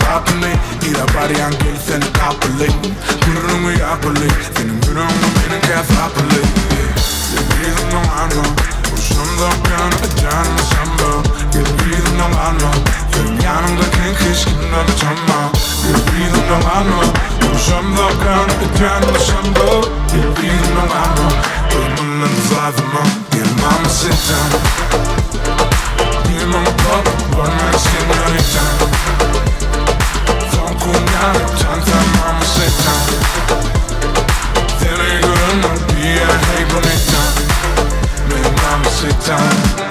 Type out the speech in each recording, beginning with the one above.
kapılay İra bariyan gel seni kapılay Gürrümü yapılay Senin gürrümü benim kes kapılay Sevgilim anla Hoşumda ben canım sanma Sevgilim anla Senin yanımdaki hiç kimden utanma Sevgilim anla Hoşumda ben canım sanma Sevgilim anla Ölümünün zatıma Gel mama sit down Gel mama pop Varma señorita Son cuñado Tanta mama sit down Seni görünmem bir yer hey bonita Benim mama sit down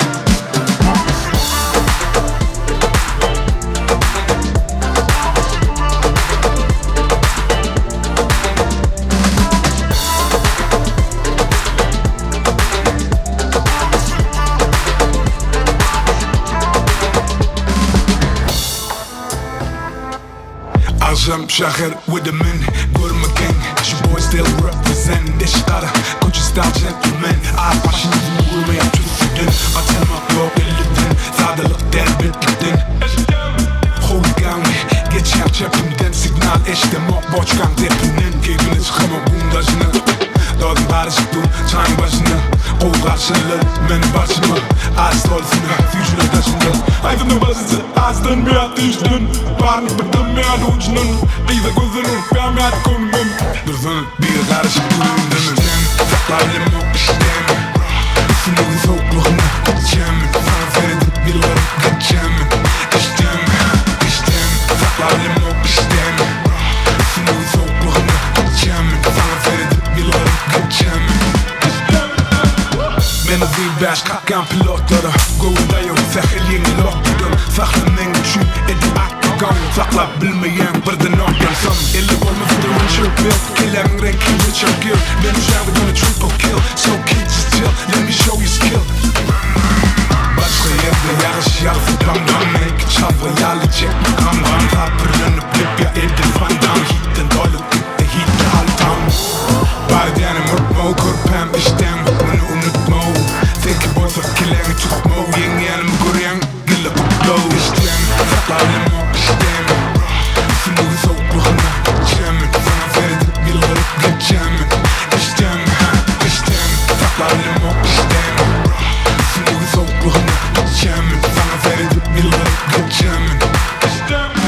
Azam şahır with the men Görme gang Şu boy still represent Deştara Koçu style gentleman Ağır başını vurmaya tütsüdün Atılmak yok elitten Sağdalık derbetlikten Hooligan Geçer çepimden Signal eşte mok boçkan tepinen Keyfine çıkama bundajını Doğdum barışık bu Time başına O karşılığı Men başıma Az dolfunu Fücüle taşında Aydın basısı Azdan bir ateşten Varlık bırdım bir aduçnun Kıyda gözünün Kâmiyat konumum Dursun bir karışık durumdunun Saklarım o işten Üstünün soğukluğuna Geçem Sana feridip yıllarım Geçem İştem Saklarım o işten Üstünün soğukluğuna Geçem Sana feridip yıllarım Geçem Benzin baş kalkan pilotlara Go'dayım sahilin lokudum Saklamen üçün edi akkan Sakla bilmeyen birden organsam Elli olmasıdır windshield bill Kelemin renkli çökül Benim şarkı gonna triple kill So kid just chill Let me show you skill Başka yerde yarış yarısı damdan Make çapı yalı çek makamdan Tapırını blip ya edin fandan Heat'den dolu gitti heat'de haltam Bardiyanı mutma kurpem iştem Bunu unutma Teki boysa kilemi tutma Yeni yanımı görüyen Gilla kutlu iştem Saklarım o iştem Üstünün soğukluğuna Geçem Sana feridip yılları geçem İştem Saklarım o iştem Üstünün soğukluğuna Geçem Sana feridip yılları geçem İştem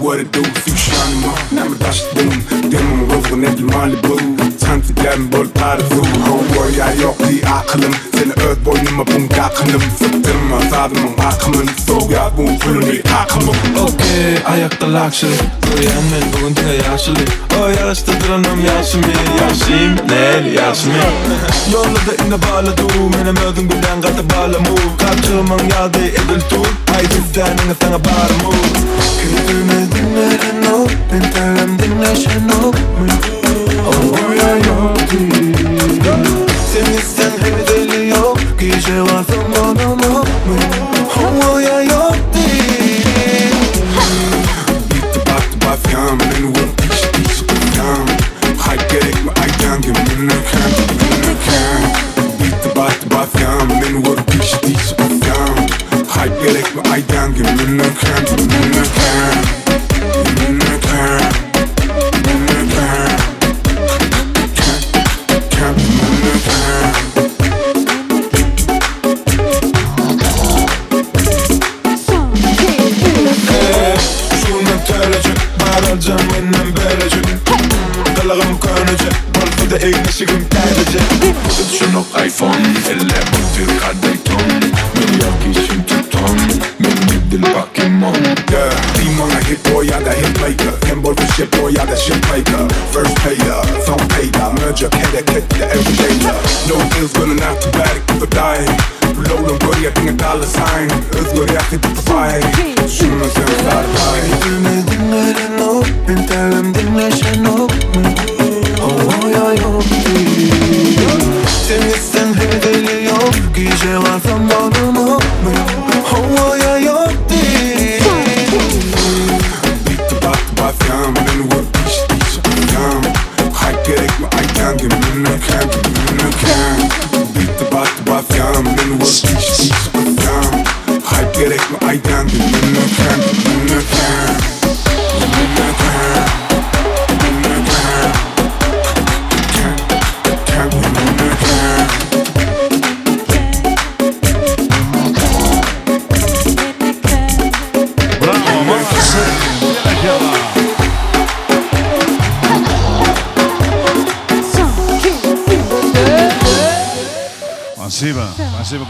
what it do, few shiny mo. Now me dash it boom, demon ruffle net mali blue. Stanьте gelin bol tarzu. Hoy ya yok di aklım, seni öt boynuma bum yakınım. Fıttırma tadım akımın, soğuk bum pulunu akımım. Okay, ayakta luxury, uyan men bugün de yaşlı. O yarıştırdıranım yaşımı, yaşım nel yaşımı. Yolladı ine bağladı, benim ödüm gülen katı bağlamı. Kaçırman geldi edil tut, haydi izlenin sana bağırmı. Kültürme dinlerin o, mentalem dinleşen o. Oh ya yok değil. Sen isten hep deli yok, gece var zamanım o. Oh ya yok değil. Bitti baktı bafyam, beni vur piş bafyam. Hayt gerek mi aydan gibi mekany. Bitti baktı bafyam, beni vur piş bafyam. Hayt gerek mi aydan gibi mekany. Eğleşirim derece Şunu iPhone Elle botur kadayton Milyar kişim tuton Benim dil Pokemon Limona hit boy ya da hit maker. Ken bol shit boy, ja det shit breaker. First payer, som payer, merger, kette, everydayer. No deals gonna not to bad, för dig. Lålen börjar inga dollarsign. Özgür yakıt på faj. Şunun sen startar. Dinle dinlerin o, bintelim dinleşen o. Oh ya yok değil. Temizsen hedeli yok, gece varsam bağlım o. Oh ya yok değil. Bitti battı batyam, beni vur piş batyam. Hayk gerek mi aydan gemünüken. Bitti battı batyam, beni vur piş batyam. Hayk gerek mi aydan gemünüken. Спасибо. Спасибо.